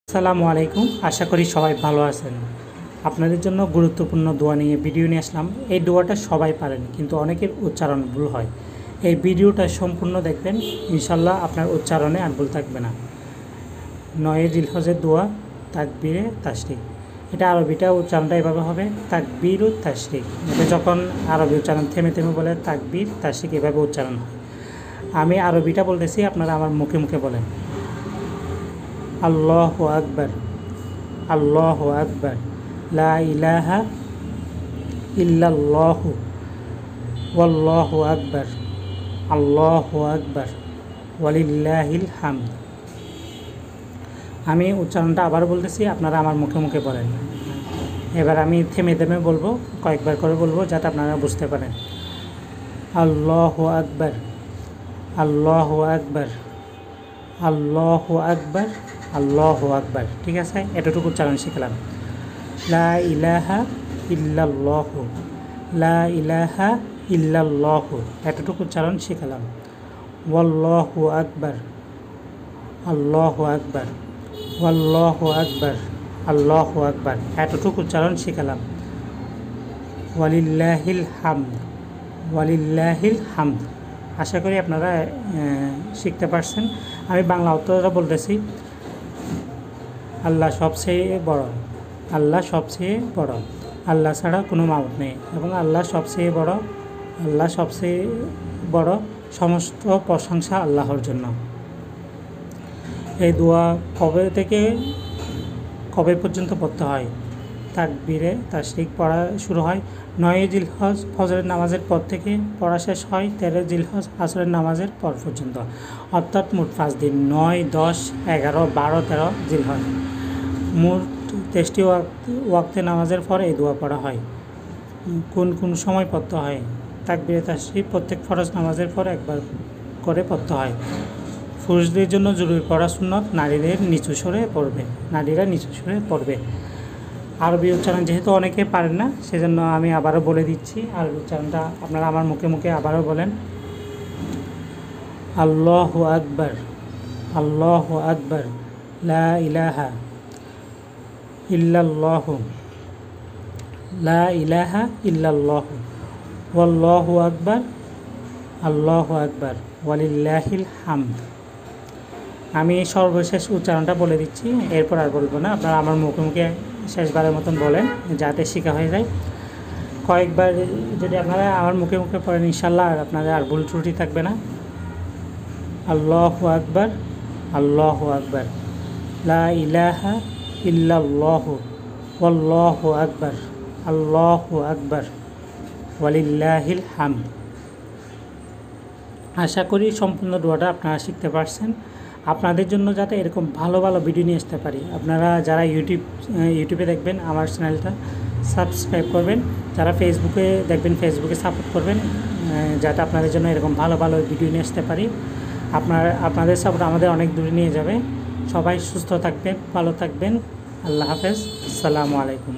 আসসালামু আলাইকুম। আশা করি সবাই ভালো আছেন। আপনাদের জন্য গুরুত্বপূর্ণ দোয়া নিয়ে ভিডিও নিয়ে আসলাম। এই দোয়াটা সবাই পারেন, কিন্তু অনেকের উচ্চারণ ভুল হয়। এই ভিডিওটা সম্পূর্ণ দেখবেন, ইনশাল্লাহ আপনার উচ্চারণে আর ভুল থাকবে না। 9 জিলহজের দোয়া, তাকবীরে তাশরিক। এটা আরবিটা উচ্চারণটা এভাবে হবে, তাকবীর ও তাশরিক। এটা যখন আরবি উচ্চারণ থেমে থেমে বলে তাকবীর তাশরিক, এভাবে উচ্চারণ হয়। আমি আরবিটা বলতেছি, আপনারা আমার মুখে মুখে বলেন। আল্লাহু আকবার, আল্লাহু আকবার, লা ইলাহা ইল্লাল্লাহু, ওয়াল্লাহু আকবার, আল্লাহু আকবার, ওয়ালিল্লাহিল হামদ। আমি উচ্চারণটা আবার বলতেছি, আপনারা আমার মুখে মুখে বলেন। এবার আমি থেমে থেমে বলবো, কয়েকবার করে বলবো, যাতে আপনারা বুঝতে পারেন। আল্লাহু আকবার, আল্লাহু আকবার, আল্লাহু আকবার, আল্লাহু আকবার। ঠিক আছে, এতটুকু উচ্চারণ শিখলাম। লা ইলাহা ইল্লাল্লাহু, লা ইলাহা ইল্লাল্লাহু, এতটুকু উচ্চারণ শিখলাম। ওয়াল্লাহু আকবার, আল্লাহু আকবার, ওয়াল্লাহু আকবার, আল্লাহু আকবার, এতটুকু উচ্চারণ শিখলাম। ওয়ালিল্লাহিল হামদ, ওয়ালিল্লাহিল হামদ। আশা করি আপনারা শিখতে পারছেন। আমি বাংলা উত্তরটা বলতেছি। আল্লাহ সবচেয়ে বড়, আল্লাহ সবচেয়ে বড়, আল্লাহ ছাড়া কোনো মাবুদ নেই, এবং আল্লাহ সবচেয়ে বড়, আল্লাহ সবচেয়ে বড়, সমস্ত প্রশংসা আল্লাহর জন্য। এই দোয়া কবে থেকে কবে পর্যন্ত পড়তে হয়? তাকবীরে তাশরিক পড়া শুরু হয় 9 জিলহজ ফজরের নামাজের পর থেকে, পড়া শেষ হয় 13 জিলহজ আসরের নামাজের পর পর্যন্ত, অর্থাৎ মোট 5 দিন, 9, 10, 11, 12, 13 জিলহজ। মোট 23টি ওয়াক্তে নামাজের পর এই দোয়া পড়া হয়। কোন কোন সময় পড়তে হয়? তাকবীরে তাশরিক প্রত্যেক ফরজ নামাজের পর একবার করে পড়তে হয়। পুরুষদের জন্য জরুরি পড়া সুন্নত, নারীদের নিচু স্বরে পড়বে, নারীরা নিচু স্বরে পড়বে। আরবি উচ্চারণ যেহেতু অনেকে পারেন না, সেজন্য আমি আবারও বলে দিচ্ছি। আরবি উচ্চারণটা আপনারা আমার মুখে মুখে আবারও বলেন। আল্লাহু আকবার, আল্লাহু আকবার, লা ইলাহা ইল্লাল্লাহু, লা ইলাহা ইল্লাল্লাহু, ওয়াল্লাহু আকবার, আল্লাহু আকবার, ওয়ালিল্লাহিল হামদ। আমি সর্বশেষ উচ্চারণটা বলে দিচ্ছি, এরপর আর বলবো না। আপনারা আমার মুখে মুখে শেষবারের মতন বলেন, যাতে শেখা হয়ে যায়। কয়েকবার যদি আপনারা আমার মুখে মুখে পড়েন, ইনশাল্লাহ আর আপনাদের আর ভুল ত্রুটি থাকবে না। আল্লাহু আকবার, আল্লাহু আকবার, লা ইলাহা ইল্লাল্লাহু, ওয়াল্লাহু আকবার, আল্লাহু আকবার, ওয়ালিল্লাহিল হামদ। আশা করি সম্পূর্ণ দোয়াটা আপনারা শিখতে পারছেন। আপনাদের জন্য যাতে এরকম ভালো ভালো ভিডিও নিয়ে আসতে পারি, আপনারা যারা ইউটিউবে দেখবেন আমার চ্যানেলটা সাবস্ক্রাইব করবেন, যারা ফেসবুকে দেখবেন ফেসবুকে সাপোর্ট করবেন, যাতে আপনাদের জন্য এরকম ভালো ভালো ভিডিও নিয়ে আসতে পারি। আপনাদের সাপোর্ট আমাদের অনেক দূরে নিয়ে যাবে। সবাই সুস্থ থাকবেন, ভালো থাকবেন। আল্লাহ হাফেজ, আসসালামু আলাইকুম।